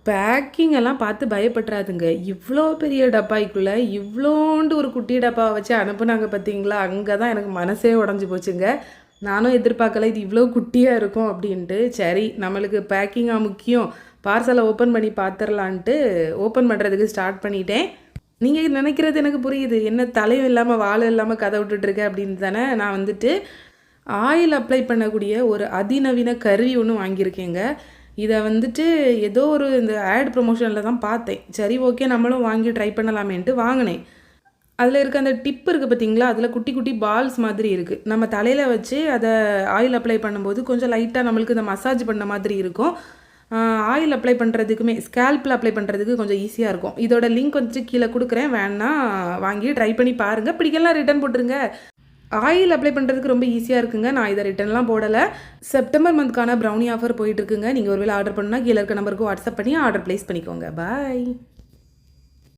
Packing எல்லாம் பார்த்து பயப்பட்றாதுங்க. இவ்ளோ பெரிய டப்பாய்க்குள்ள இவ்ளோண்டு ஒரு குட்டி டப்பாவ வச்சு அனுப்புனாங்க பார்த்தீங்களா, அங்க தான் எனக்கு மனசே உடைஞ்சு போச்சுங்க. நானும் எதிர்பார்க்கல இது இவ்ளோ குட்டியா இருக்கும் அப்படின்ட்டு. சரி நம்மளுக்கு பேக்கிங்கா முக்கியம். பார்சல ஓப்பன் பண்ணி பார்த்துரலான்ட்டு ஓப்பன் பண்ணுறதுக்கு ஸ்டார்ட் பண்ணிட்டேன். நீங்க நினைக்கிறது எனக்கு புரியுது. என்ன தலையும் இல்லாம, வாலும் இல்லாம கதை விட்டுட்டுருக்க அப்படின்னு தானே. நான் வந்துட்டு ஆயில் அப்ளை பண்ணக்கூடிய ஒரு அதிநவீன கருவி ஒன்று வாங்கியிருக்கேங்க. இதை வந்துட்டு ஏதோ ஒரு இந்த ஆட் ப்ரொமோஷனில் தான் பார்த்தேன். சரி ஓகே நம்மளும் வாங்கி ட்ரை பண்ணலாமேன்ட்டு வாங்கினேன். அதில் இருக்க அந்த டிப் இருக்குது பார்த்தீங்களா, அதில் குட்டி குட்டி பால்ஸ் மாதிரி இருக்குது. நம்ம தலையில் வச்சு அதை ஆயில் அப்ளை பண்ணும்போது கொஞ்சம் லைட்டாக நம்மளுக்கு இந்த மசாஜ் பண்ண மாதிரி இருக்கும். ஆயில் அப்ளை பண்ணுறதுக்குமே ஸ்கேல்பில் அப்ளை பண்ணுறதுக்கு கொஞ்சம் ஈஸியாக இருக்கும். இதோட லிங்க் வந்துட்டு கீழே கொடுக்குறேன், வேணா வாங்கி ட்ரை பண்ணி பாருங்கள். பிடிக்கலாம் ரிட்டர்ன் போட்டுருங்க. ஆயில் அப்ளை பண்ணுறதுக்கு ரொம்ப ஈஸியாக இருக்குங்க. நான் இதை ரிட்டர்ன்லாம் போடலை. செப்டம்பர் மந்த்க்கான ப்ரௌனி ஆஃபர் போயிட்டுருக்குங்க. நீங்கள் ஒருவேளை ஆர்டர் பண்ணால் கீழே இருக்க நம்பருக்கு வாட்ஸ்அப் பண்ணி ஆர்டர் ப்ளேஸ் பண்ணிக்கோங்க. பாய்.